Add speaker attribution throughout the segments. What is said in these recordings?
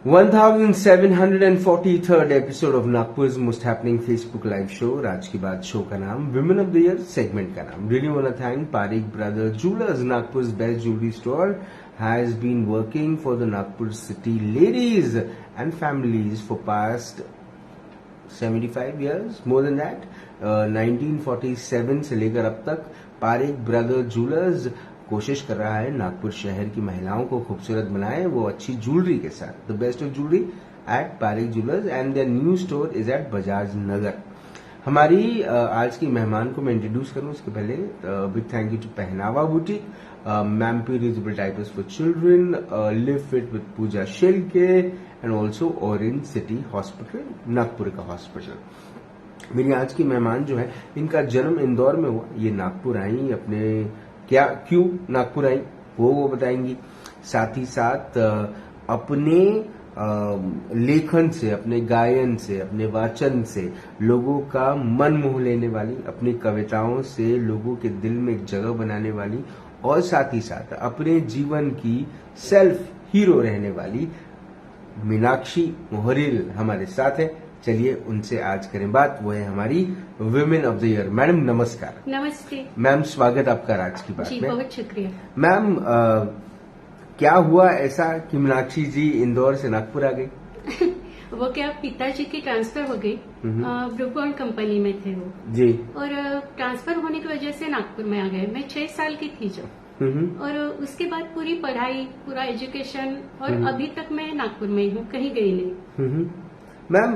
Speaker 1: 1743rd episode of Nagpur's most happening Facebook live show. आज की बात शो का नाम women of the year, segment का नाम really want to thank Parik brother jewellers, Nagpur's best jewellery store, has been working for the Nagpur city ladies and families for past 75 years, more than that, 1947 से लेकर अब तक Pareek brother jewellers कोशिश कर रहा है नागपुर शहर की महिलाओं को खूबसूरत बनाए, वो अच्छी ज्वेलरी के साथ। The best of jewellery at Parik jewellers and their new store is at Bajaj Nagar. हमारी आज की मेहमान को मैं इंट्रोड्यूस करूं उसके पहले big thank you to Pahnawa boutique, Mampi reusable diapers for children, Live Fit with Pooja Shelke and also Orange City Hospital, Nagpur का हॉस्पिटल। मेरी आज की मेहमान जो है, इनका जन्म इंदौर में हुआ, ये नागपुर आई अपने क्यों नागपुर आई वो बताएंगी। साथ ही साथ अपने लेखन से, अपने गायन से, अपने वाचन से लोगों का मन मोह लेने वाली, अपनी कविताओं से लोगों के दिल में एक जगह बनाने वाली और साथ ही साथ अपने जीवन की सेल्फ हीरो रहने वाली मीनाक्षी मोहरिल हमारे साथ है। चलिए उनसे आज करें बात। वो है हमारी women of the year. Madam नमस्कार।
Speaker 2: नमस्ते
Speaker 1: मैम, स्वागत आपका आज की बात
Speaker 2: जी,
Speaker 1: में।
Speaker 2: बहुत शुक्रिया
Speaker 1: मैम, क्या हुआ ऐसा कि मीनाक्षी जी इंदौर से नागपुर आ गई?
Speaker 2: वो क्या, पिताजी की ट्रांसफर हो गई, ब्रूबॉन्ड कंपनी में थे वो
Speaker 1: जी,
Speaker 2: और ट्रांसफर होने की वजह से नागपुर में आ गए। मैं 6 साल की थी जब, और उसके बाद पूरी पढ़ाई, पूरा एजुकेशन, और अभी तक मैं नागपुर में ही हूँ, कहीं गई नहीं।
Speaker 1: मैम,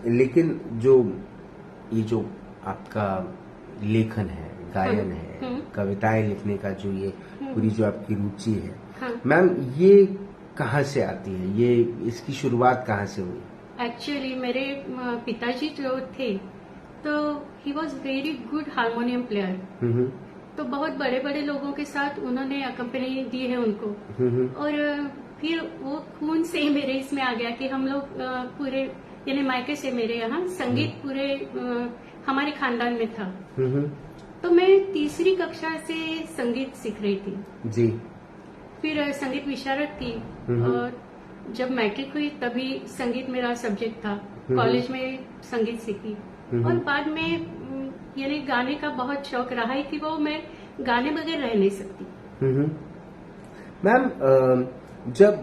Speaker 1: लेकिन ये जो आपका लेखन है, गायन है, कविताएं लिखने का जो ये पूरी जो आपकी रुचि है, मैम, ये कहाँ से आती है? ये इसकी शुरुआत कहाँ से हुई?
Speaker 2: एक्चुअली मेरे पिताजी जो थे तो he was very good harmonium player, तो बहुत बड़े बड़े लोगों के साथ उन्होंने अकम्पनी दी है उनको, और फिर वो खून से मेरे इसमें आ गया कि हम लोग पूरे, यानी मायके से मेरे यहाँ संगीत पूरे हमारे खानदान में था। तो मैं तीसरी कक्षा से संगीत सीख रही थी
Speaker 1: जी। फिर
Speaker 2: संगीत विशारद थी, और जब मैट्रिक हुई तभी संगीत मेरा सब्जेक्ट था। कॉलेज में संगीत सीखी, और बाद में यानी गाने का बहुत शौक रहा है कि वो मैं गाने बगैर रह नहीं सकती।
Speaker 1: मैम, जब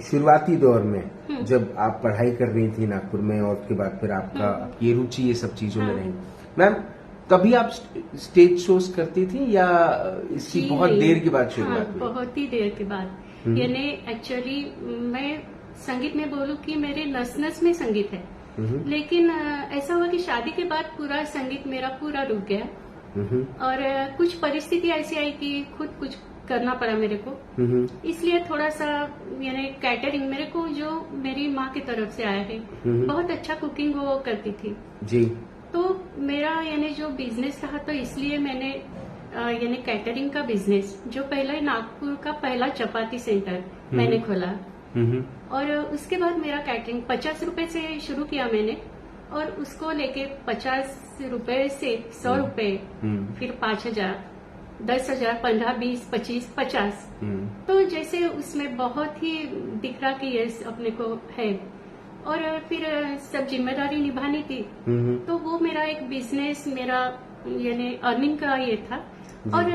Speaker 1: शुरुआती दौर में जब आप पढ़ाई कर रही थी नागपुर में, और उसके बाद फिर आपका ये रुचि ये सब चीजों में रही, मैम, तभी आप स्टेज शोज करती थी या इसकी बहुत देर के बाद शुरुआत हुई?
Speaker 2: बहुत ही देर के बाद। यानी एक्चुअली मैं संगीत में बोलूं कि मेरे नस नस में संगीत है, लेकिन ऐसा हुआ कि शादी के बाद पूरा संगीत मेरा पूरा रुक गया, और कुछ परिस्थिति ऐसी आई कि खुद कुछ करना पड़ा मेरे को। इसलिए थोड़ा सा यानी कैटरिंग, मेरे को जो मेरी माँ की तरफ से आया है, बहुत अच्छा कुकिंग वो करती थी
Speaker 1: जी। तो
Speaker 2: मेरा यानी जो बिजनेस रहा, तो इसलिए मैंने यानी कैटरिंग का बिजनेस, जो पहला नागपुर का पहला चपाती सेंटर मैंने खोला, और उसके बाद मेरा कैटरिंग 50 रुपए से शुरू किया मैंने, और उसको लेके 50 रुपए से 100 रुपए, फिर 5,000, 10,000, 15, 20, 25, 50। तो जैसे उसमें बहुत ही दिख रहा कि ये अपने को है, और फिर सब जिम्मेदारी निभानी थी, तो वो मेरा एक बिजनेस, मेरा यानी अर्निंग का ये था। और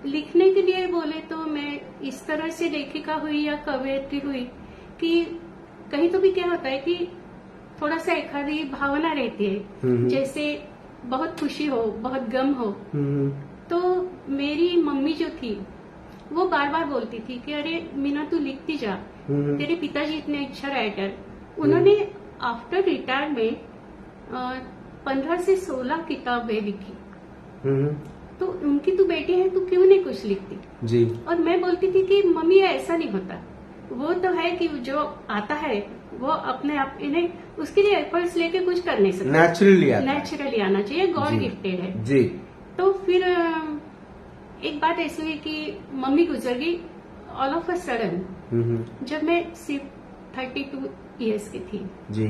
Speaker 2: लिखने के लिए बोले तो मैं इस तरह से लेखिका हुई या कवयित्री हुई कि कहीं तो भी क्या होता है कि थोड़ा सा एक आधी भावना रहती है, जैसे बहुत खुशी हो, बहुत गम हो। तो मेरी मम्मी जो थी वो बार बार बोलती थी कि अरे मीना, तू लिखती जा, तेरे पिताजी इतने अच्छा राइटर, उन्होंने आफ्टर रिटायरमेंट 15 से 16 किताबें लिखी, तो उनकी तू बेटी है, तू क्यों नहीं कुछ लिखती जी। और मैं बोलती थी कि मम्मी ऐसा नहीं होता, वो तो है कि जो आता है वो अपने आप, इन्हें उसके लिए एफर्ट्स लेके कुछ कर नहीं सकते, नेचुरली आना चाहिए, गॉड गिफ्टेड है जी। तो फिर एक बात ऐसी हुई कि मम्मी गुजर गई ऑल ऑफ अ सडन, जब मैं सिर्फ 32 ईयर्स की थी जी।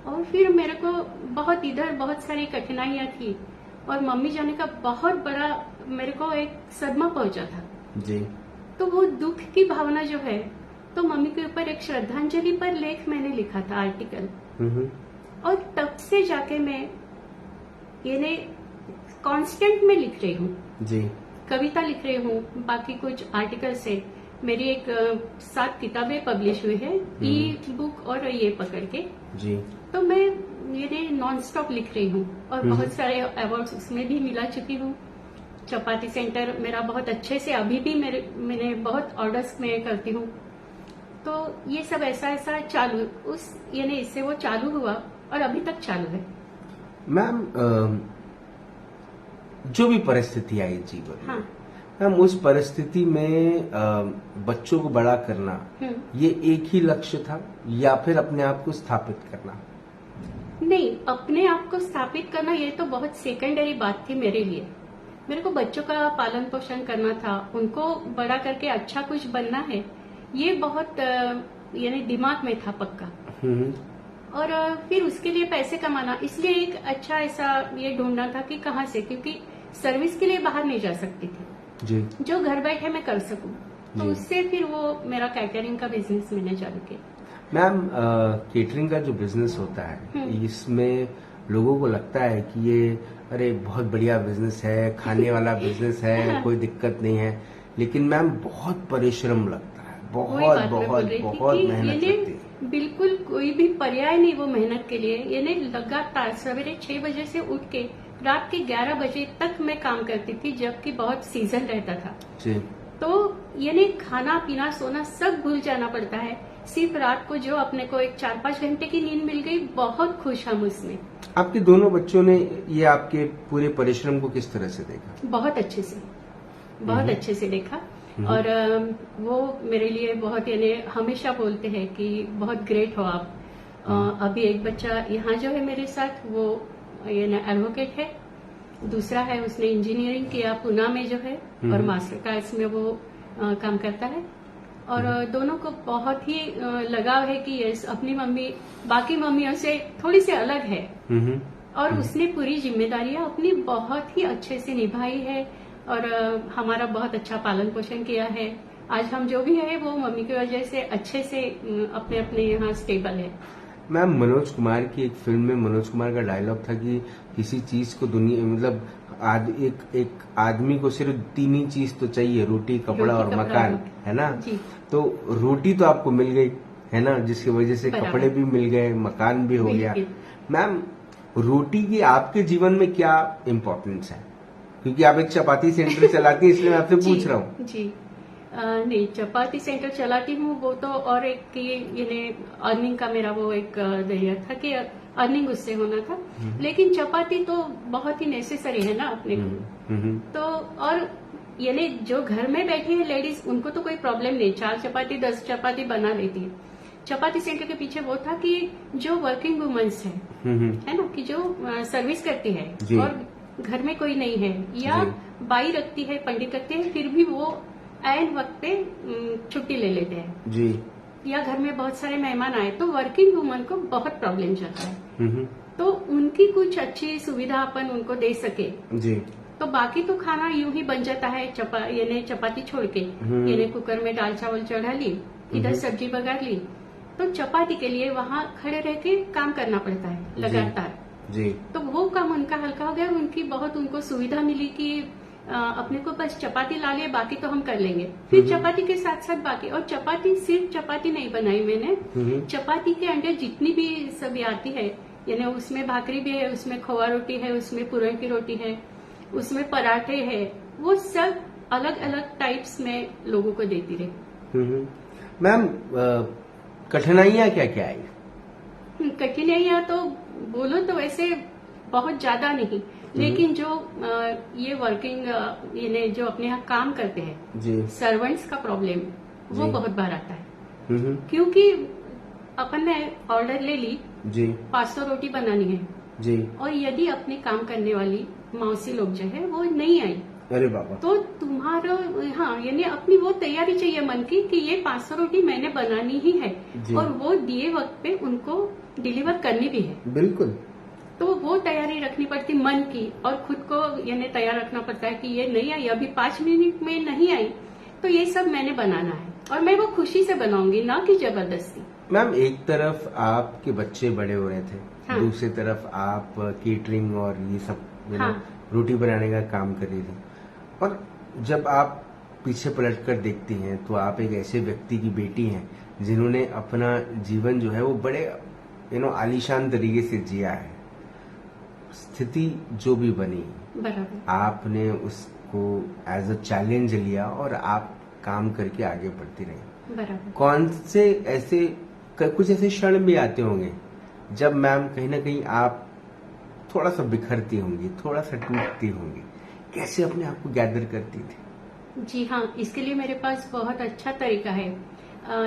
Speaker 2: और फिर मेरे को बहुत सारी कठिनाइयां थी, और मम्मी जाने का बहुत बड़ा मेरे को एक सदमा पहुंचा था जी। तो वो दुख की भावना जो है तो मम्मी के ऊपर एक श्रद्धांजलि पर लेख मैंने लिखा था, आर्टिकल। और तब से जाके मैं यानी कांस्टेंट में लिख रही हूँ
Speaker 1: जी।
Speaker 2: कविता लिख रही हूँ, बाकी कुछ आर्टिकल्स है। मेरी एक 7 किताबें पब्लिश हुई है, ई बुक और ये पकड़ के जी। तो मैं ये नॉन स्टॉप लिख रही हूँ और बहुत सारे अवार्ड्स उसमें भी मिला चुकी हूँ। चपाती सेंटर मेरा बहुत अच्छे से अभी भी मैंने बहुत ऑर्डर्स में करती हूँ। तो ये सब ऐसा चालू उस यानी इससे वो चालू हुआ और अभी तक चालू है।
Speaker 1: मैम जो भी परिस्थिति आई जीवन में,
Speaker 2: हाँ।
Speaker 1: मैम उस परिस्थिति में बच्चों को बड़ा करना ये एक ही लक्ष्य था या फिर अपने आप को स्थापित करना?
Speaker 2: नहीं, अपने आप को स्थापित करना ये तो बहुत सेकेंडरी बात थी मेरे लिए। मेरे को बच्चों का पालन पोषण करना था, उनको बड़ा करके अच्छा कुछ बनना है, ये बहुत यानी दिमाग में था पक्का। और फिर उसके लिए पैसे कमाना, इसलिए एक अच्छा ऐसा ये ढूंढना था कि कहाँ से, क्योंकि सर्विस के लिए बाहर नहीं जा सकती थी जी। जो घर बैठे मैं कर सकूं, तो उससे फिर वो मेरा कैटरिंग का बिजनेस मैंने चालू किया।
Speaker 1: मैम केटरिंग का जो बिजनेस होता है इसमें लोगों को लगता है कि ये अरे बहुत बढ़िया बिजनेस है, खाने वाला बिजनेस है, कोई दिक्कत नहीं है, लेकिन मैम बहुत परिश्रम लगता है, बहुत मेहनत लगती है।
Speaker 2: बिल्कुल कोई भी पर्याय नहीं वो मेहनत के लिए। यानी लगातार सवेरे 6 बजे से उठ के रात के 11 बजे तक मैं काम करती थी, जबकि बहुत सीजन रहता था जी। तो यानी खाना पीना सोना सब भूल जाना पड़ता है, सिर्फ रात को जो अपने को एक 4-5 घंटे की नींद मिल गई, बहुत खुश हम उसमें।
Speaker 1: आपके दोनों बच्चों ने ये आपके पूरे परिश्रम को किस तरह से देखा?
Speaker 2: बहुत अच्छे से, बहुत अच्छे से देखा। और वो मेरे लिए बहुत यानी हमेशा बोलते हैं कि बहुत ग्रेट हो आप। अभी एक बच्चा यहाँ जो है मेरे साथ, वो यानी एडवोकेट है, दूसरा है उसने इंजीनियरिंग किया पुणे में जो है, और मास्टर क्लास में वो काम करता है। और दोनों को बहुत ही लगाव है कि यस, अपनी मम्मी बाकी मम्मियों से थोड़ी सी अलग है, और उसने पूरी जिम्मेदारियां अपनी बहुत ही अच्छे से निभाई है और हमारा बहुत अच्छा पालन पोषण किया है। आज हम जो भी है वो मम्मी की वजह से अच्छे से अपने अपने यहाँ स्टेबल है।
Speaker 1: मैम मनोज कुमार की एक फिल्म में मनोज कुमार का डायलॉग था कि किसी चीज को दुनिया मतलब एक आदमी को सिर्फ 3 ही चीज तो चाहिए, रोटी, कपड़ा और मकान, है ना जी। तो रोटी तो आपको मिल गई है ना, जिसकी वजह से कपड़े भी मिल गए, मकान भी हो गया। मैम रोटी की आपके जीवन में क्या इम्पोर्टेंस है? क्योंकि आप एक चपाती सेंटर चलाती हैं, इसलिए मैं आपसे पूछ रहा हूँ
Speaker 2: जी। नहीं, चपाती सेंटर चलाती हूँ वो तो, और एक यानी अर्निंग का मेरा वो एक जरिया था कि अर्निंग उससे होना था, लेकिन चपाती तो बहुत ही नेसेसरी है ना अपने को। तो और यानी जो घर में बैठी है लेडीज, उनको तो कोई प्रॉब्लम नहीं, 4 चपाती 10 चपाती बना लेती है। चपाती सेंटर के पीछे वो था कि जो वर्किंग वुमेन्स है ना, कि जो सर्विस करती है और घर में कोई नहीं है, या बाई रखती है, पंडित रखते हैं, फिर भी वो ऐन वक्त पे छुट्टी ले लेते हैं जी। या घर में बहुत सारे मेहमान आए तो वर्किंग वुमन को बहुत प्रॉब्लम जाता है, तो उनकी कुछ अच्छी सुविधा अपन उनको दे सके जी। तो बाकी तो खाना यूं ही बन जाता है, यानी चपाती छोड़ के, यानी कुकर में दाल चावल चढ़ा ली, इधर सब्जी बघार ली, तो चपाती के लिए वहाँ खड़े रह के काम करना पड़ता है लगातार जी। तो वो काम उनका हल्का हो गया, उनकी बहुत उनको सुविधा मिली कि अपने को बस चपाती ला लिए, बाकी तो हम कर लेंगे। फिर चपाती के साथ साथ बाकी, और चपाती सिर्फ चपाती नहीं बनाई मैंने, चपाती के अंदर जितनी भी सब्जी आती है, यानी उसमें भाकरी भी है, उसमें खोआ रोटी है, उसमें पुरन की रोटी है, उसमें पराठे है, वो सब अलग अलग टाइप्स में लोगों को देती रही।
Speaker 1: मैम कठिनाइयाँ क्या क्या आई?
Speaker 2: कठिनाइयाँ तो बोलो तो वैसे बहुत ज्यादा नहीं, लेकिन जो ये वर्किंग यानी जो अपने यहाँ काम करते हैं जी, सर्वेंट्स का प्रॉब्लम वो बहुत बार आता है, क्योंकि अपन ने ऑर्डर ले ली जी, 500 रोटी बनानी है जी, और यदि अपने काम करने वाली मौसी लोग जो है वो नहीं आई,
Speaker 1: अरे बाबा,
Speaker 2: तो तुम्हारा यानी अपनी वो तैयारी चाहिए मन की कि ये 500 रोटी मैंने बनानी ही है, और वो दिए वक्त पे उनको डिलीवर करनी भी है।
Speaker 1: बिल्कुल।
Speaker 2: तो वो तैयारी रखनी पड़ती मन की, और खुद को यानी तैयार रखना पड़ता है कि ये नहीं आई, अभी 5 मिनट में नहीं आई, तो ये सब मैंने बनाना है। और मैं वो खुशी से बनाऊंगी, ना कि जबरदस्ती।
Speaker 1: मैम, एक तरफ आपके बच्चे बड़े हो रहे थे,
Speaker 2: हाँ।
Speaker 1: दूसरी तरफ आप केटरिंग और ये सब
Speaker 2: हाँ।
Speaker 1: रोटी बनाने का काम कर रही थी, और जब आप पीछे पलट कर देखती हैं तो आप एक ऐसे व्यक्ति की बेटी हैं जिन्होंने अपना जीवन जो है वो बड़े आलीशान तरीके से जिया है। स्थिति जो भी बनी,
Speaker 2: बराबर।
Speaker 1: आपने उसको एज अ चैलेंज लिया और आप काम करके आगे बढ़ती रही।
Speaker 2: बराबर।
Speaker 1: कौन से ऐसे कुछ ऐसे क्षण भी आते होंगे जब मैम कहीं ना कहीं आप थोड़ा सा बिखरती होंगी, थोड़ा सा टूटती होंगी, कैसे अपने आप को गैदर करती थी?
Speaker 2: जी हाँ, इसके लिए मेरे पास बहुत अच्छा तरीका है।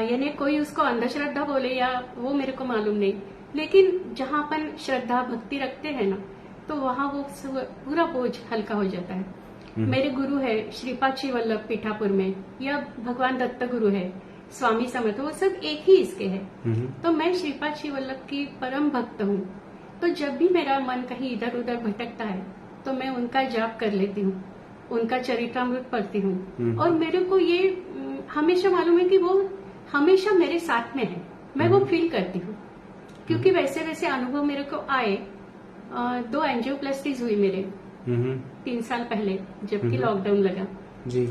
Speaker 2: यानी कोई उसको अंधश्रद्धा बोले या वो मेरे को मालूम नहीं, लेकिन जहाँ अपन श्रद्धा भक्ति रखते हैं ना, तो वहाँ वो पूरा बोझ हल्का हो जाता है। मेरे गुरु है श्रीपाद श्री वल्लभ पीठापुर में, या भगवान दत्त गुरु है, स्वामी समर्थ, वो सब एक ही इसके हैं। तो मैं श्रीपाद श्री वल्लभ की परम भक्त हूँ। तो जब भी मेरा मन कहीं इधर उधर भटकता है तो मैं उनका जाप कर लेती हूँ, उनका चरित्रामृत पढ़ती हूँ, और मेरे को ये हमेशा मालूम है कि वो हमेशा मेरे साथ में है। मैं वो फील करती हूँ, क्योंकि वैसे वैसे अनुभव मेरे को आए। 2 एंजियोप्लास्टीज हुई मेरे 3 साल पहले, जबकि लॉकडाउन लगा
Speaker 1: जी।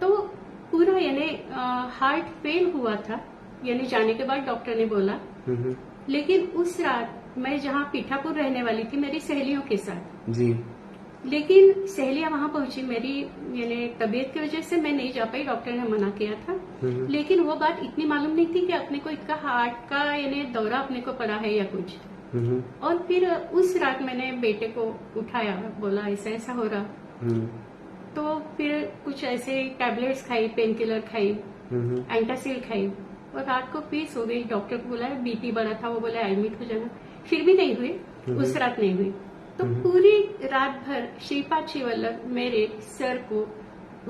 Speaker 2: तो पूरा यानी हार्ट फेल हुआ था, यानी जाने के बाद डॉक्टर ने बोला। लेकिन उस रात मैं जहाँ पीठापुर रहने वाली थी मेरी सहेलियों के साथ
Speaker 1: जी,
Speaker 2: लेकिन सहेलियां वहां पहुंची, मेरी यानी तबीयत की वजह से मैं नहीं जा पाई, डॉक्टर ने मना किया था। लेकिन वो बात इतनी मालूम नहीं थी कि अपने को इतना हार्ट का यानी दौरा अपने को पड़ा है या कुछ। और फिर उस रात मैंने बेटे को उठाया, बोला ऐसा ऐसा हो रहा। तो फिर कुछ ऐसे टैबलेट्स खाई, पेन किलर खाई, एंटासिल खाई, और रात को पीस हो गई। डॉक्टर को बोला बीपी बढ़ा था, वो बोला एडमिट हो जाना, फिर भी नहीं हुई, उस रात नहीं हुई। तो पूरी रात भर श्रीपाद श्री वल्लभ मेरे सर को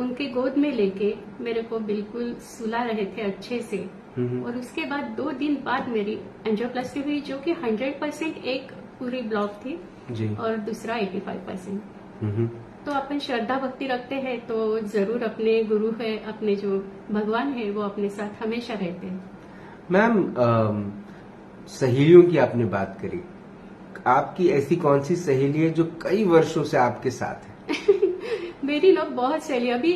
Speaker 2: उनके गोद में लेके मेरे को बिल्कुल सुला रहे थे अच्छे से। और उसके बाद 2 दिन बाद मेरी एंजियोप्लास्टी हुई, जो कि 100% एक पूरी ब्लॉक थी
Speaker 1: जी।
Speaker 2: और दूसरा 85%। तो अपन श्रद्धा भक्ति रखते हैं तो जरूर अपने गुरु है, अपने जो भगवान है, वो अपने साथ हमेशा रहते हैं।
Speaker 1: मैम, सहेलियों की आपने बात करी, आपकी ऐसी कौन सी सहेली है जो कई वर्षों से आपके साथ है?
Speaker 2: मेरी लोग बहुत सहेली, अभी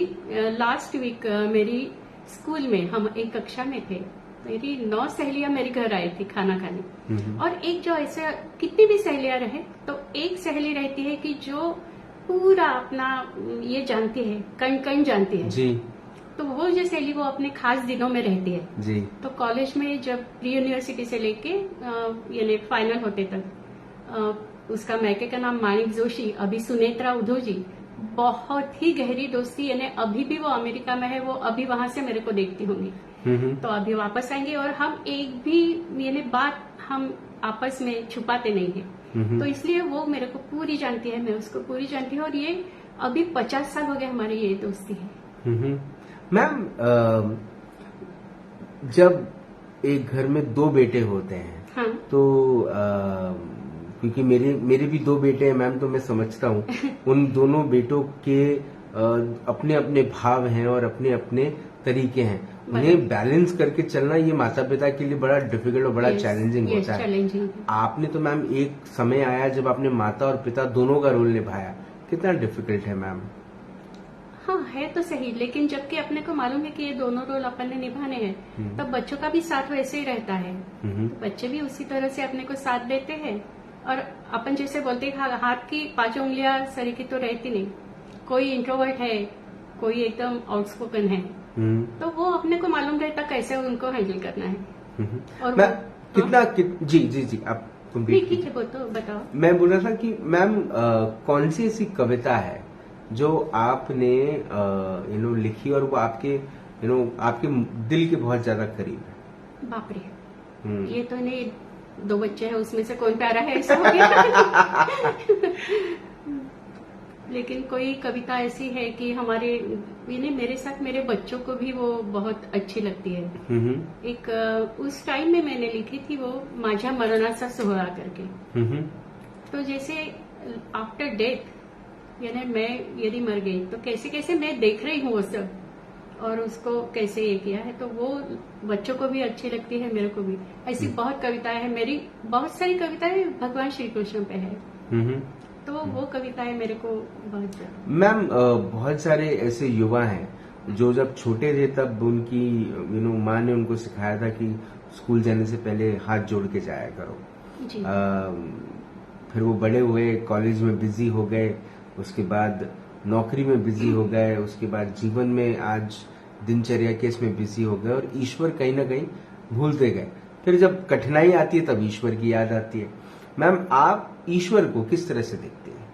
Speaker 2: लास्ट वीक मेरी स्कूल में हम एक कक्षा में थे, मेरी 9 सहेलियां मेरे घर आई थी खाना खाने। और एक जो ऐसा, कितनी भी सहेलियां रहे तो एक सहेली रहती है कि जो पूरा अपना ये जानती है, कण कण जानती है
Speaker 1: जी।
Speaker 2: तो वो जो सहेली वो अपने खास दिनों में रहती है
Speaker 1: जी।
Speaker 2: तो कॉलेज में जब प्री यूनिवर्सिटी से लेके यानी फाइनल होते तक, उसका मैके का नाम माणिक जोशी, अभी सुनेत्रा उद्धव जी, बहुत ही गहरी दोस्ती। यानी अभी भी वो अमेरिका में है, वो अभी वहां से मेरे को देखती होंगी, तो अभी वापस आएंगे, और हम एक भी यानी बात हम आपस में छुपाते नहीं है। तो इसलिए वो मेरे को पूरी जानती है, मैं उसको पूरी जानती हूँ, और ये अभी 50 साल हो गए हमारी ये दोस्ती है।
Speaker 1: मैम, जब एक घर में 2 बेटे होते हैं,
Speaker 2: हाँ।
Speaker 1: तो क्योंकि मेरे भी 2 बेटे हैं मैम, तो मैं समझता हूँ उन दोनों बेटों के अपने अपने भाव हैं और अपने अपने तरीके हैं। उन्हें बैलेंस करके चलना ये माता पिता के लिए बड़ा डिफिकल्ट और बड़ा चैलेंजिंग होता है। आपने तो मैम एक समय आया जब आपने माता और पिता दोनों का रोल निभाया, कितना डिफिकल्ट है मैम?
Speaker 2: हाँ, है तो सही, लेकिन जबकि अपने को मालूम है कि ये दोनों रोल अपन ने निभाने हैं, तब बच्चों का भी साथ वैसे ही रहता है। तो बच्चे भी उसी तरह से अपने को साथ देते हैं, और अपन जैसे बोलते हैं हाथ की 5 उंगलियां सरी की तो रहती नहीं, कोई इंट्रोवर्ट है, कोई एकदम आउटस्पोकन है, तो वो अपने को मालूम रहता कैसे उनको हैंडल करना है। और
Speaker 1: जी आप
Speaker 2: ठीक है, वो तो बताओ।
Speaker 1: मैं बोल रहा था कि मैम, कौन सी ऐसी कविता है जो आपने लिखी और वो आपके आपके दिल के बहुत ज्यादा करीब है?
Speaker 2: बाप रे, ये तो नहीं, 2 बच्चे हैं उसमें से कौन प्यारा है ऐसा हो गया। लेकिन कोई कविता ऐसी है कि हमारे मेरे साथ मेरे बच्चों को भी वो बहुत अच्छी लगती है। एक उस टाइम में मैंने लिखी थी वो माझ्या मरणाचा सोहळा करके। तो जैसे आफ्टर डेथ, यानी मैं यदि मर गई तो कैसे कैसे मैं देख रही हूँ वो सब, और उसको कैसे ये किया है, तो वो बच्चों को भी अच्छी लगती है, मेरे को भी। ऐसी बहुत कविताएं हैं मेरी, बहुत सारी कविताएं भगवान श्री कृष्ण पे है, तो वो कविताएं मेरे को बहुत ज्यादा।
Speaker 1: मैम बहुत सारे ऐसे युवा हैं जो जब छोटे थे तब उनकी माँ ने उनको सिखाया था कि स्कूल जाने से पहले हाथ जोड़ के जाया करो।
Speaker 2: जी।
Speaker 1: फिर वो बड़े हुए, कॉलेज में बिजी हो गए, उसके बाद नौकरी में बिजी हो गए, उसके बाद जीवन में आज दिनचर्या के इसमें बिजी हो गए और ईश्वर कहीं ना कहीं भूलते गए। फिर जब कठिनाई आती है तब ईश्वर की याद आती है। मैम आप ईश्वर को किस तरह से देखते हैं?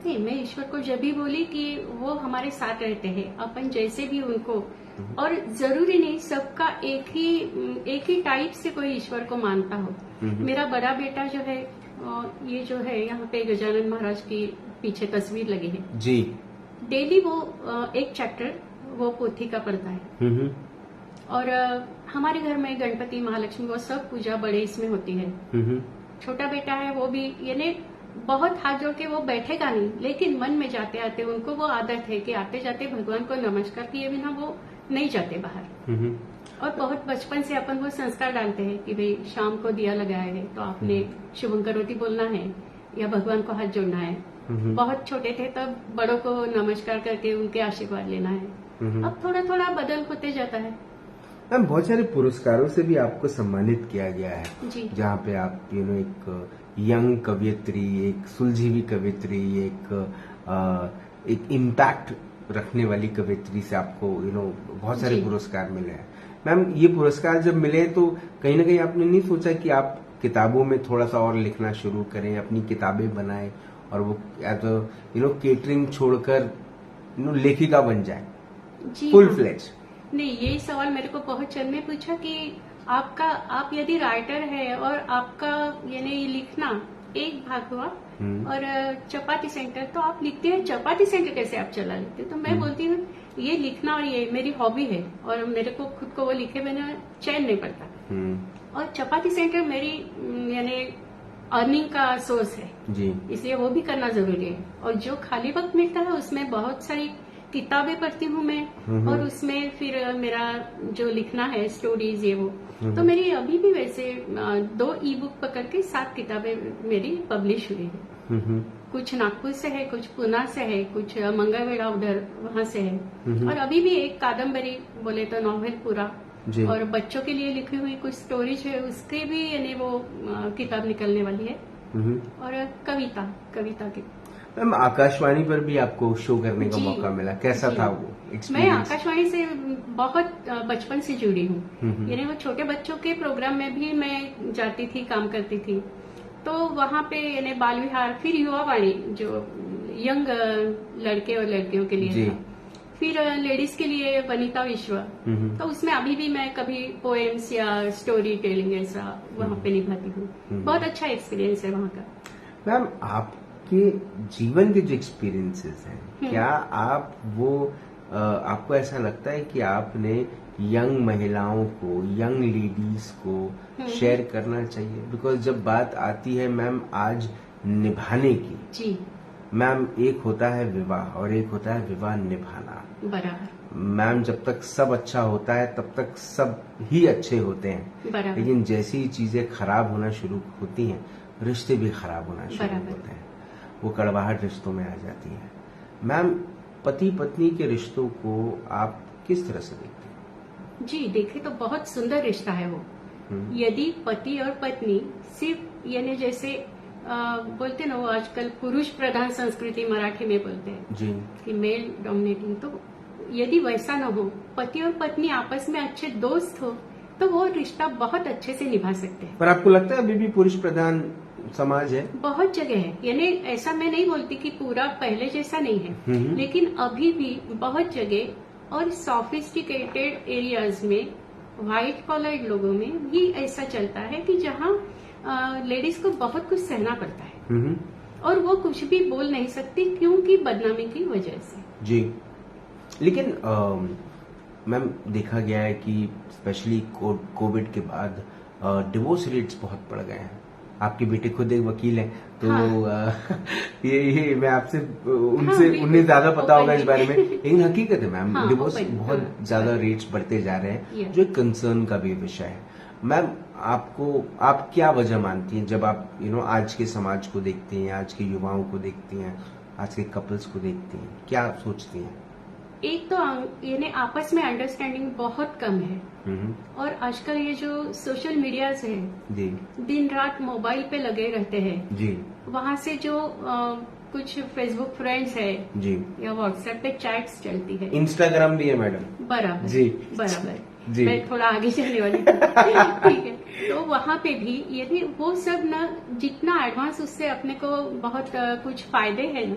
Speaker 2: नहीं, मैं ईश्वर को जब भी बोली कि वो हमारे साथ रहते हैं, अपन जैसे भी उनको, और जरूरी नहीं सबका एक ही टाइप से कोई ईश्वर को मानता हो। मेरा बड़ा बेटा जो है, ये जो है यहाँ पे गजानन महाराज की पीछे तस्वीर लगी है
Speaker 1: जी,
Speaker 2: डेली वो एक चैप्टर वो पोथी का पढ़ता है। और हमारे घर में गणपति, महालक्ष्मी, वो सब पूजा बड़े इसमें होती है। छोटा बेटा है, वो भी यानी बहुत हाथ जोड़ के वो बैठेगा नहीं, लेकिन मन में जाते आते उनको वो आदत है कि आते जाते भगवान को नमस्कार किए बिना वो नहीं जाते बाहर। और बहुत बचपन से अपन वो संस्कार डालते हैं कि भाई शाम को दिया लगाया है तो आपने शुभं करोति बोलना है या भगवान को हाथ जोड़ना है। बहुत छोटे थे तब बड़ों को नमस्कार करके उनके आशीर्वाद लेना है। अब थोड़ा थोड़ा बदल होते जाता है।
Speaker 1: मैम बहुत सारे पुरस्कारों से भी आपको सम्मानित किया गया है
Speaker 2: जी।
Speaker 1: जहाँ पे आप एक यंग कवियत्री, एक सुलझी हुई कवियत्री, एक इम्पैक्ट रखने वाली कवियत्री से आपको बहुत सारे पुरस्कार मिले हैं। मैम ये पुरस्कार जब मिले तो कहीं ना कहीं आपने नहीं सोचा कि आप किताबों में थोड़ा सा और लिखना शुरू करें, अपनी किताबें बनाएं और वो केटरिंग छोड़कर लेखिका बन जाए फुल फ्लेज?
Speaker 2: नहीं, यही सवाल मेरे को बहुत जन ने पूछा कि आप यदि राइटर है और आपका यानी लिखना एक भाग हुआ और चपाती सेंटर तो आप लिखते हैं, चपाती सेंटर कैसे आप चला लेते? तो मैं बोलती हूँ ये लिखना और ये मेरी हॉबी है और मेरे को खुद को वो लिखे बिना चैन नहीं पड़ता। और चपाती सेंटर मेरी यानी अर्निंग का सोर्स है
Speaker 1: जी, इसलिए
Speaker 2: वो भी करना जरूरी है। और जो खाली वक्त मिलता है उसमें बहुत सारी किताबें पढ़ती हूँ मैं, और उसमें फिर मेरा जो लिखना है स्टोरीज ये वो, तो मेरी अभी भी वैसे 2 ई बुक पकड़ के 7 किताबें मेरी पब्लिश हुई है। कुछ नागपुर से है, कुछ पुणे से है, कुछ मंगलवेढ़ा उधर वहां से है, और अभी भी एक कादम्बरी बोले तो नॉवेल पूरा, और बच्चों के लिए लिखी हुई कुछ स्टोरीज है उसके भी यानी वो किताब निकलने वाली है, और कविता की।
Speaker 1: मैम आकाशवाणी पर भी आपको शो करने का मौका मिला, कैसा था वो एक्सपीरियंस?
Speaker 2: मैं आकाशवाणी से बहुत बचपन से जुड़ी हूँ, यानी वो छोटे बच्चों के प्रोग्राम में भी मैं जाती थी, काम करती थी। तो वहाँ पे यानी बाल विहार, फिर युवा वाणी जो यंग लड़के और लड़कियों के लिए था, फिर लेडीज के लिए वनिता विश्व, तो उसमें अभी भी मैं कभी पोएम्स या स्टोरी टेलिंग ऐसा वहाँ पे निभाती हूँ। बहुत अच्छा एक्सपीरियंस है वहाँ का।
Speaker 1: मैम आपके जीवन के जो एक्सपीरियंसेस हैं, क्या आप वो आपको ऐसा लगता है कि आपने यंग महिलाओं को, यंग लेडीज को शेयर करना चाहिए? बिकॉज जब बात आती है मैम आज निभाने की, जी मैम, एक होता है विवाह और एक होता है विवाह निभाना।
Speaker 2: बराबर
Speaker 1: मैम, जब तक सब अच्छा होता है तब तक सब ही अच्छे होते हैं, लेकिन जैसे ही चीजें खराब होना शुरू होती हैं रिश्ते भी खराब होना शुरू होते हैं, वो कड़वाहट रिश्तों में आ जाती है। मैम पति पत्नी के रिश्तों को आप किस तरह से देखते हैं?
Speaker 2: जी देखिए, तो बहुत सुंदर रिश्ता है वो। यदि पति और पत्नी सिर्फ यानी जैसे बोलते ना वो आजकल पुरुष प्रधान संस्कृति मराठी में बोलते हैं जी कि मेल डोमिनेटिंग, तो यदि वैसा न हो, पति और पत्नी आपस में अच्छे दोस्त हो तो वो रिश्ता बहुत अच्छे से निभा सकते हैं।
Speaker 1: पर आपको लगता है अभी भी पुरुष प्रधान समाज है?
Speaker 2: बहुत जगह है, यानी ऐसा मैं नहीं बोलती कि पूरा पहले जैसा नहीं है, लेकिन अभी भी बहुत जगह और सोफिस्टिकेटेड एरियाज में, व्हाइट कॉलर लोगों में भी ऐसा चलता है कि जहाँ लेडीज को बहुत कुछ सहना पड़ता है और वो कुछ भी बोल नहीं सकती क्योंकि बदनामी की वजह से।
Speaker 1: जी, लेकिन मैम देखा गया है कि स्पेशली कोविड के बाद डिवोर्स रेट्स बहुत बढ़ गए हैं। आपके बेटे खुद एक वकील हैं, तो
Speaker 2: हाँ।
Speaker 1: ये मैं आपसे
Speaker 2: हाँ,
Speaker 1: उनसे
Speaker 2: बिल्कुल।
Speaker 1: उन्हें ज्यादा पता होगा इस
Speaker 2: Openly।
Speaker 1: बारे में, लेकिन हकीकत है मैम,
Speaker 2: हाँ,
Speaker 1: डिवोर्स
Speaker 2: openly,
Speaker 1: बहुत
Speaker 2: हाँ,
Speaker 1: ज्यादा
Speaker 2: right।
Speaker 1: रेट्स बढ़ते जा रहे हैं,
Speaker 2: Yeah।
Speaker 1: जो एक कंसर्न का भी विषय है। मैम, आप क्या वजह मानती हैं जब आप आज के समाज को देखती हैं, आज के युवाओं को देखती हैं, आज के कपल्स को देखती हैं, क्या सोचती हैं?
Speaker 2: एक तो यानी आपस में अंडरस्टैंडिंग बहुत कम है,
Speaker 1: हम्म,
Speaker 2: और आजकल ये जो सोशल मीडिया है,
Speaker 1: जी
Speaker 2: दिन रात मोबाइल पे लगे रहते हैं।
Speaker 1: जी
Speaker 2: वहां से जो कुछ फेसबुक फ्रेंड्स है
Speaker 1: जी,
Speaker 2: या व्हाट्सएप पे चैट्स चलती है।
Speaker 1: इंस्टाग्राम भी है मैडम।
Speaker 2: बराबर
Speaker 1: जी।
Speaker 2: बराबर
Speaker 1: जी।
Speaker 2: मैं थोड़ा आगे चलने वाली थी। ठीक है, तो वहां पे भी यदि वो सब ना, जितना एडवांस उससे अपने को बहुत कुछ फायदे हैं ना,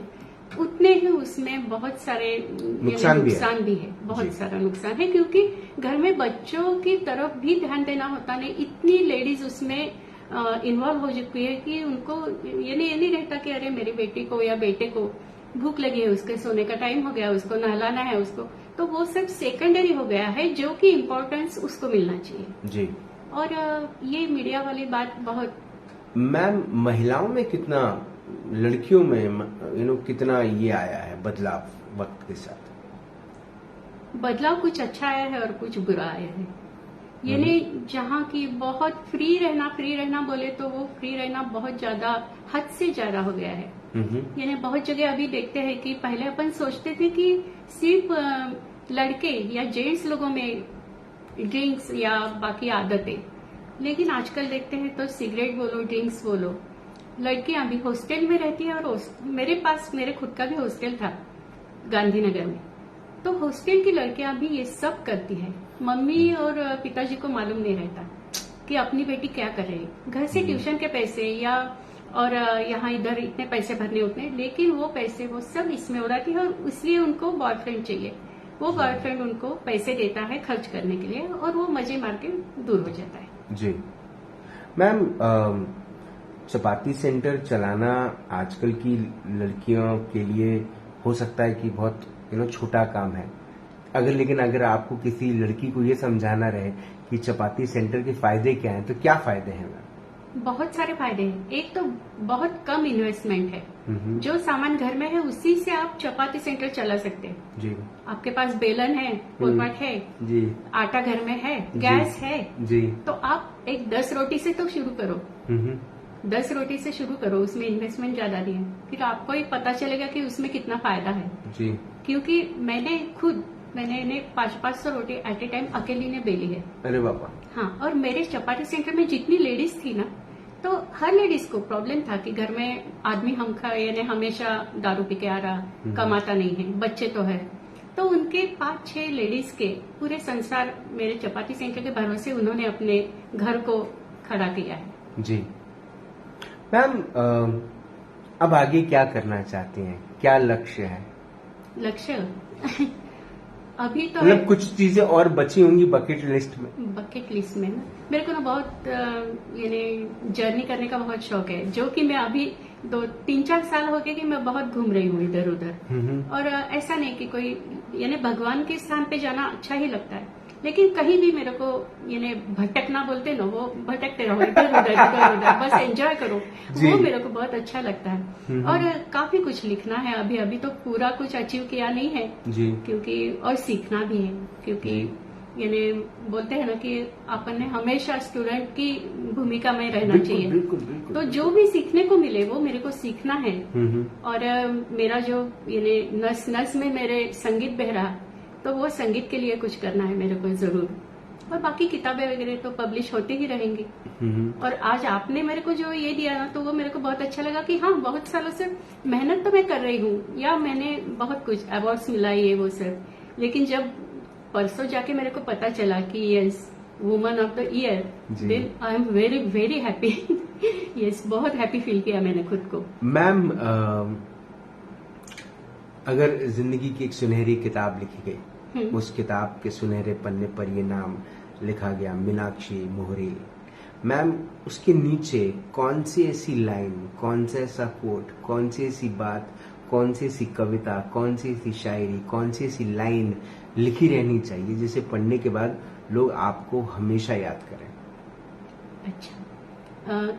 Speaker 2: उतने ही उसमें बहुत सारे
Speaker 1: नुकसान भी है।
Speaker 2: नुकसान भी है, बहुत
Speaker 1: जी।
Speaker 2: सारा नुकसान है, क्योंकि घर में बच्चों की तरफ भी ध्यान देना होता नहीं। इतनी लेडीज उसमें इन्वॉल्व हो चुकी है कि उनको ये नहीं रहता कि अरे मेरी बेटी को या बेटे को भूख लगी है, उसके सोने का टाइम हो गया, उसको नहलाना है उसको, तो वो सब सेकेंडरी हो गया है, जो कि इम्पोर्टेंस उसको मिलना चाहिए।
Speaker 1: जी
Speaker 2: और ये मीडिया वाली बात बहुत।
Speaker 1: मैम, महिलाओं में कितना, लड़कियों में कितना ये आया है बदलाव वक्त के साथ?
Speaker 2: बदलाव कुछ अच्छा आया है और कुछ बुरा आया है। यानी जहाँ की बहुत फ्री रहना बोले तो वो फ्री रहना बहुत ज्यादा, हद से ज्यादा हो गया है। यानी बहुत जगह अभी देखते हैं कि पहले अपन सोचते थे कि सिर्फ लड़के या जेंट्स लोगों में ड्रिंक्स या बाकी आदतें, लेकिन आजकल देखते हैं तो सिगरेट बोलो, ड्रिंक्स बोलो, लड़कियां भी हॉस्टल में रहती है। और मेरे खुद का भी हॉस्टल था गांधीनगर में, तो हॉस्टल की लड़कियां भी ये सब करती है। मम्मी और पिताजी को मालूम नहीं रहता कि अपनी बेटी क्या कर रही है। घर से ट्यूशन के पैसे या और यहाँ इधर इतने पैसे भरने होते हैं, लेकिन वो पैसे वो सब इसमें उड़ाती है, और इसलिए उनको बॉयफ्रेंड चाहिए। वो बॉयफ्रेंड उनको पैसे देता है खर्च करने के लिए, और वो मजे मार के दूर हो जाता है।
Speaker 1: जी मैम, चपाती सेंटर चलाना आजकल की लड़कियों के लिए हो सकता है कि बहुत छोटा काम है, लेकिन अगर आपको किसी लड़की को ये समझाना रहे कि चपाती सेंटर के फायदे क्या हैं, तो क्या फायदे हैं मैम?
Speaker 2: बहुत सारे फायदे हैं। एक तो बहुत कम इन्वेस्टमेंट है। जो सामान घर में है उसी से आप चपाती सेंटर चला सकते हैं।
Speaker 1: जी,
Speaker 2: आपके पास बेलन है, पोलपाट है
Speaker 1: जी,
Speaker 2: आटा घर में है, गैस है,
Speaker 1: जी,
Speaker 2: तो आप एक 10 रोटी से तो शुरू करो। 10 रोटी से शुरू करो, उसमें इन्वेस्टमेंट ज्यादा नहीं है, फिर आपको ही पता चलेगा कि उसमें कितना फायदा है।
Speaker 1: जी।
Speaker 2: क्योंकि मैंने 500 रोटी एट ए टाइम अकेली ने बेली है।
Speaker 1: अरे बाबा।
Speaker 2: हाँ, और मेरे चपाती सेंटर में जितनी लेडीज थी ना, तो हर लेडीज को प्रॉब्लम था कि घर में आदमी यानी हमेशा दारू पी के आ रहा, कमाता नहीं है, बच्चे तो है, तो उनके 5-6 लेडीज के पूरे संसार मेरे चपाती सेंटर के भरोसे उन्होंने अपने घर को खड़ा किया है।
Speaker 1: जी मैम, अब आगे क्या करना चाहती हैं, क्या लक्ष्य है?
Speaker 2: लक्ष्य अभी तो
Speaker 1: मतलब कुछ चीजें और बची होंगी बकेट लिस्ट में?
Speaker 2: बकेट लिस्ट में ना, मेरे को ना बहुत यानी जर्नी करने का बहुत शौक है, जो कि मैं अभी 2-3-4 साल हो गए कि मैं बहुत घूम रही हूँ इधर उधर। और ऐसा नहीं कि कोई यानी भगवान के स्थान पे जाना अच्छा ही लगता है, लेकिन कहीं भी मेरे को यानी भटकना बोलते ना, वो भटकते रहो इधर उधर, बस एंजॉय करो, वो मेरे को बहुत अच्छा लगता है। और काफी कुछ लिखना है, अभी तो पूरा कुछ अचीव किया नहीं है
Speaker 1: जी,
Speaker 2: क्योंकि और सीखना भी है, क्योंकि यानी बोलते हैं ना कि अपन ने हमेशा स्टूडेंट की भूमिका में रहना चाहिए।
Speaker 1: बिल्कुल।
Speaker 2: तो जो भी सीखने को मिले वो मेरे को सीखना है। और मेरा जो यानी नस में मेरे संगीत बह रहा, तो वो संगीत के लिए कुछ करना है मेरे को जरूर। और बाकी किताबें वगैरह तो पब्लिश होती ही रहेंगी। और आज आपने मेरे को जो ये दिया ना, तो वो मेरे को बहुत अच्छा लगा कि हाँ, बहुत सालों से मेहनत तो मैं कर रही हूँ, या मैंने बहुत कुछ अवार्ड्स मिला ये वो सब, लेकिन जब परसों जाके मेरे को पता चला कि yes woman of the year, then I am very very happy. Yes, बहुत हैप्पी फील किया मैंने खुद को।
Speaker 1: मैम, अगर जिंदगी की एक सुनहरी किताब लिखी गई, उस किताब के सुनहरे पन्ने पर ये नाम लिखा गया, मीनाक्षी मोहरे, मैम उसके नीचे कौन सी ऐसी लाइन, कौन सा ऐसा कोट, कौन सी ऐसी बात, कौन सी ऐसी कविता, कौन सी ऐसी शायरी, कौन सी ऐसी लाइन लिखी रहनी चाहिए जिसे पढ़ने के बाद लोग आपको हमेशा याद करें?
Speaker 2: अच्छा,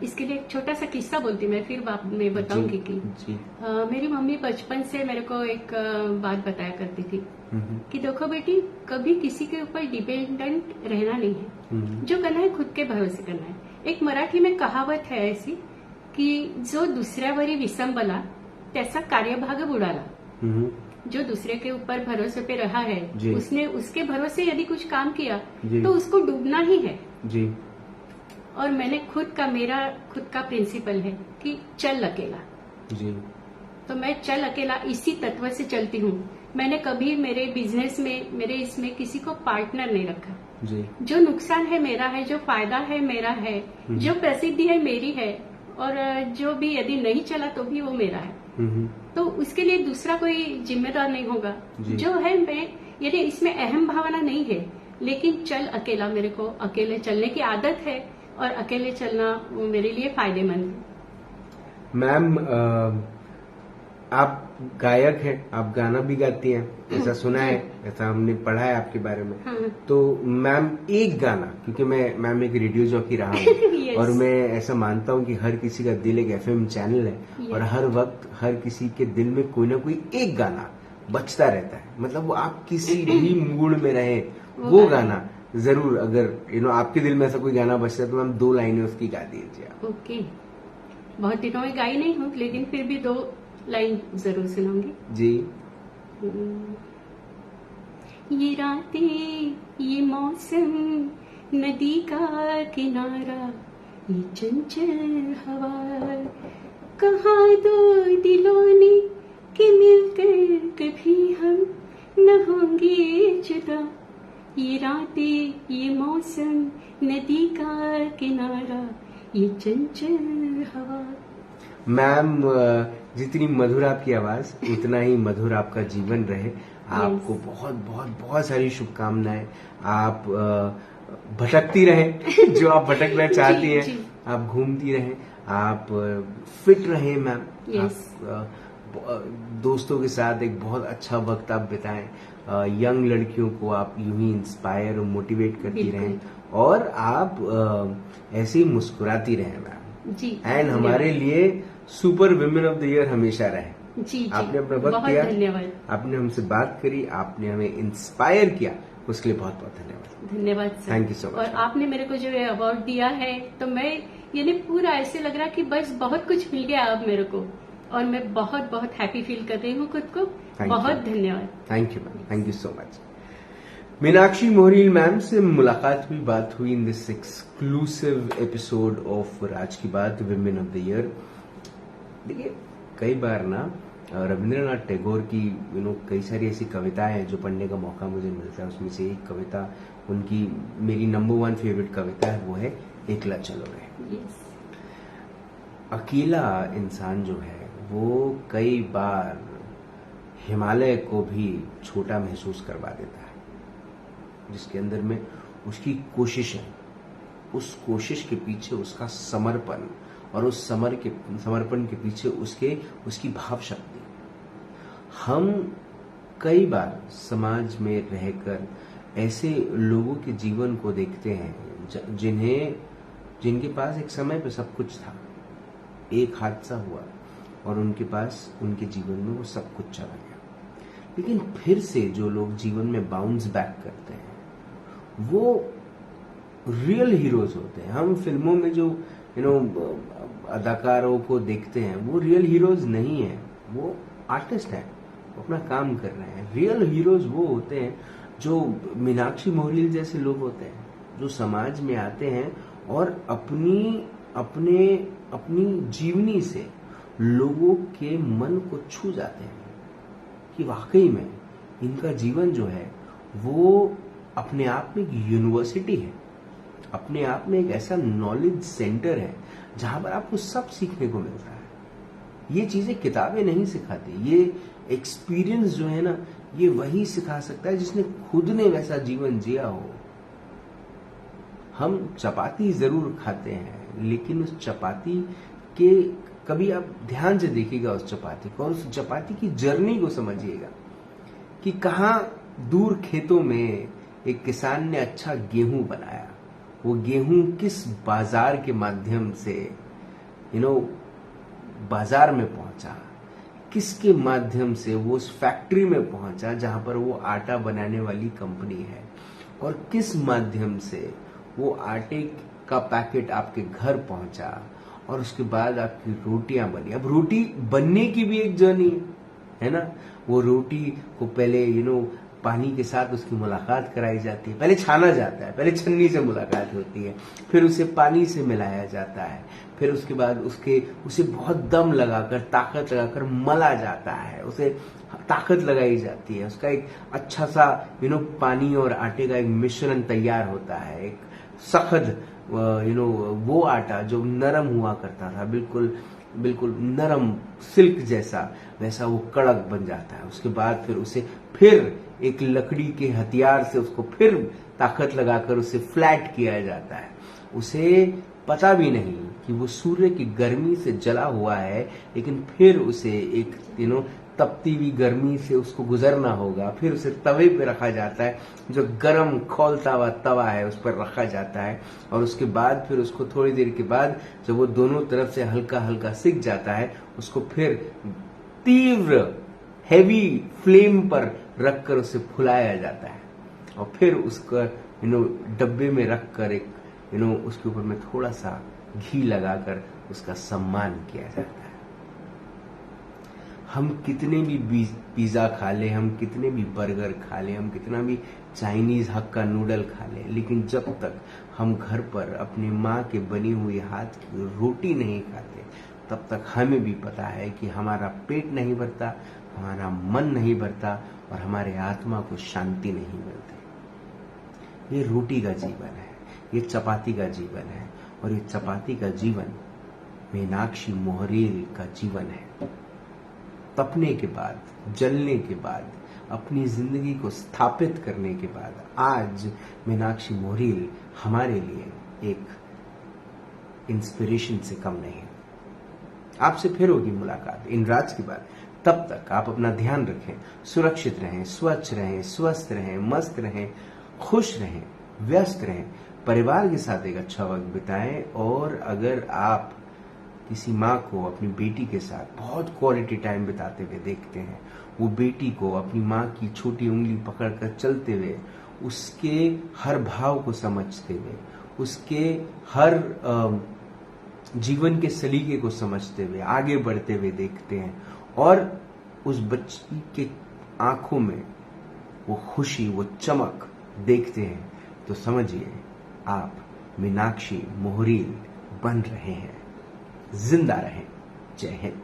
Speaker 2: इसके लिए एक छोटा सा किस्सा बोलती मैं, फिर मैं बताऊंगी कि
Speaker 1: जी।
Speaker 2: मेरी मम्मी बचपन से मेरे को एक बात बताया करती थी कि देखो बेटी, कभी किसी के ऊपर डिपेंडेंट रहना नहीं है, जो करना है खुद के भरोसे करना है। एक मराठी में कहावत है ऐसी कि जो दुसऱ्यावरी विसंबला त्याचा कार्यभाग बुडाला। जो दूसरे के ऊपर भरोसे पे रहा है, उसने उसके भरोसे यदि कुछ काम किया तो उसको डूबना ही है
Speaker 1: जी।
Speaker 2: और मेरा खुद का प्रिंसिपल है कि चल अकेला
Speaker 1: जी।
Speaker 2: तो मैं चल अकेला इसी तत्व से चलती हूँ। मैंने कभी मेरे बिजनेस में, मेरे इसमें किसी को पार्टनर नहीं रखा
Speaker 1: जी।
Speaker 2: जो नुकसान है मेरा है, जो फायदा है मेरा है, जो प्रसिद्धि है मेरी है, और जो भी यदि नहीं चला तो भी वो मेरा है। तो उसके लिए दूसरा कोई जिम्मेदार नहीं होगा। जो है मैं, यदि इसमें अहम भावना नहीं है, लेकिन चल अकेला, मेरे को अकेले चलने की आदत है और अकेले चलना मेरे लिए फायदेमंद है।
Speaker 1: मैम, आप गायक हैं, आप गाना भी गाती हैं, ऐसा सुना है, ऐसा हमने पढ़ा है आपके बारे में। तो मैम एक गाना, क्योंकि मैम एक रेडियो जॉकी रहा हूँ और मैं ऐसा मानता हूँ कि हर किसी का दिल एक FM चैनल है और हर वक्त हर किसी के दिल में कोई ना कोई एक गाना बजता रहता है। मतलब वो आप किसी भी मूड में रहे, वो गाना जरूर, अगर आपके दिल में ऐसा कोई गाना बजता है तो मैम 2 लाइनें उसकी गा दीजिए।
Speaker 2: ओके, बहुत दिनों में गाई नहीं हूँ, लेकिन फिर भी 2 लाइन जरूर सुनाऊंगी
Speaker 1: जी।
Speaker 2: ये रातें, ये मौसम, नदी का किनारा, ये चंचल हवा, कहाँ 2 दिलों ने कि मिलकर कभी हम न होंगे जुदा। ये रातें, ये मौसम, नदी का किनारा, ये चंचल हवा।
Speaker 1: मैम, जितनी मधुर आपकी आवाज उतना ही मधुर आपका जीवन रहे। आपको बहुत बहुत बहुत सारी शुभकामनाएं। आप भटकती रहें जो आप भटकना चाहती हैं, आप घूमती रहें, आप फिट रहें मैम। आप दोस्तों के साथ एक बहुत अच्छा वक्त आप बिताएं। यंग लड़कियों को आप यूं ही इंस्पायर और मोटिवेट करती रहें और आप ऐसे ही मुस्कुराती रहें मैम जी। एंड हमारे लिए super women of the year हमेशा रहे जी। आपने अपना वक्त दिया, धन्यवाद। आपने हमसे बात करी, आपने हमें इंस्पायर किया, उसके लिए बहुत बहुत धन्यवाद।
Speaker 2: धन्यवाद sir,
Speaker 1: thank you so much.
Speaker 2: और आपने मेरे को जो ये अवार्ड दिया है तो मैं यानी पूरा ऐसे लग रहा कि बस बहुत कुछ मिल गया अब मेरे को, और मैं बहुत बहुत हैप्पी फील कर रही हूँ खुद को। बहुत धन्यवाद।
Speaker 1: Thank you ma'am, thank you so much. Meenakshi Mohril ma'am से मुलाकात हुई, बात हुई in this exclusive episode of राज की बात विमेन ऑफ द ईयर। देखिए, कई बार ना रविंद्रनाथ टैगोर की कई सारी ऐसी कविताएं हैं जो पढ़ने का मौका मुझे मिलता है। उसमें से एक कविता उनकी मेरी नंबर 1 फेवरेट कविता है, वो है एकला चलो रे। अकेला इंसान जो है वो कई बार हिमालय को भी छोटा महसूस करवा देता है, जिसके अंदर में उसकी कोशिश है, उस कोशिश के पीछे उसका समर्पण और उस समर्पण के पीछे उसकी भाव शक्ति। हम कई बार समाज में रहकर ऐसे लोगों के जीवन को देखते हैं जिनके पास एक समय पे सब कुछ था, एक हादसा हुआ और उनके पास उनके जीवन में वो सब कुछ चला गया, लेकिन फिर से जो लोग जीवन में बाउंस बैक करते हैं वो रियल हीरोज होते हैं। हम फिल्मों में जो अदाकारों को देखते हैं वो रियल हीरोज नहीं है, वो आर्टिस्ट हैं, वो अपना काम कर रहे हैं। रियल हीरोज वो होते हैं जो मीनाक्षी मोहरील जैसे लोग होते हैं, जो समाज में आते हैं और अपनी जीवनी से लोगों के मन को छू जाते हैं कि वाकई में इनका जीवन जो है वो अपने आप में एक यूनिवर्सिटी है, अपने आप में एक ऐसा नॉलेज सेंटर है जहां पर आपको सब सीखने को मिलता है। ये चीजें किताबें नहीं सिखाती, ये एक्सपीरियंस जो है ना, ये वही सिखा सकता है जिसने खुद ने वैसा जीवन जिया हो। हम चपाती जरूर खाते हैं, लेकिन उस चपाती के कभी आप ध्यान से देखिएगा उस चपाती को और उस चपाती की जर्नी को समझिएगा कि कहाँ दूर खेतों में एक किसान ने अच्छा गेहूं बनाया वो गेहूं किस बाजार के माध्यम से बाजार में पहुंचा, किसके माध्यम से वो उस फैक्ट्री में पहुंचा जहां पर वो आटा बनाने वाली कंपनी है, और किस माध्यम से वो आटे का पैकेट आपके घर पहुंचा, और उसके बाद आपकी रोटियां बनी। अब रोटी बनने की भी एक जर्नी है ना। वो रोटी को पहले पानी के साथ उसकी मुलाकात कराई जाती है, पहले छाना जाता है, पहले छन्नी से मुलाकात होती है, फिर उसे पानी से मिलाया जाता है, फिर उसके बाद उसे बहुत दम लगाकर, ताकत लगाकर मला जाता है, उसे ताकत लगाई जाती है, उसका एक अच्छा सा पानी और आटे का एक मिश्रण तैयार होता है, एक सख्त वो आटा जो नरम हुआ करता था, बिल्कुल नरम सिल्क जैसा, वैसा वो कड़क बन जाता है। उसके बाद फिर उसे फिर एक लकड़ी के हथियार से उसको फिर ताकत लगाकर उसे फ्लैट किया जाता है। उसे पता भी नहीं कि वो सूर्य की गर्मी से जला हुआ है, लेकिन फिर उसे एक तपती हुई गर्मी से उसको गुजरना होगा। फिर उसे तवे पे रखा जाता है, जो गरम खौलता हुआ तवा है उस पर रखा जाता है, और उसके बाद फिर उसको थोड़ी देर के बाद जब वो दोनों तरफ से हल्का हल्का सिक जाता है, उसको फिर तीव्र हैवी फ्लेम पर रखकर उसे फुलाया जाता है, और फिर उसका डब्बे में रखकर एक उसके ऊपर में थोड़ा सा घी लगाकर उसका सम्मान किया जाता है। हम कितने भी पिज्जा खा ले, हम कितने भी बर्गर खा ले, हम कितना भी चाइनीज हक्का नूडल खा ले, लेकिन जब तक हम घर पर अपनी माँ के बनी हुई हाथ की रोटी नहीं खाते, तब तक हमें भी पता है कि हमारा पेट नहीं भरता, हमारा मन नहीं भरता, और हमारे आत्मा को शांति नहीं मिलती। ये रोटी का जीवन है, ये चपाती का जीवन है, और ये चपाती का जीवन मीनाक्षी मोहरेल का जीवन है। तपने के बाद, जलने के बाद, अपनी जिंदगी को स्थापित करने के बाद आज मीनाक्षी मोहरेल हमारे लिए एक इंस्पिरेशन से कम नहीं है। आपसे फिर होगी मुलाकात इन राज के बाद। तब तक आप अपना ध्यान रखें, सुरक्षित रहें, स्वच्छ रहें, स्वस्थ रहें, मस्त रहें, खुश रहें, व्यस्त रहें, परिवार के साथ एक अच्छा वक्त बिताएं। और अगर आप किसी माँ को अपनी बेटी के साथ बहुत क्वालिटी टाइम बिताते हुए देखते हैं, वो बेटी को अपनी माँ की छोटी उंगली पकड़कर चलते हुए, उसके हर भाव को समझते हुए, उसके हर जीवन के सलीके को समझते हुए आगे बढ़ते हुए देखते हैं, और उस बच्ची के आंखों में वो खुशी, वो चमक देखते हैं, तो समझिए आप मीनाक्षी मोहरेल बन रहे हैं। जिंदा रहें। जय हिंद।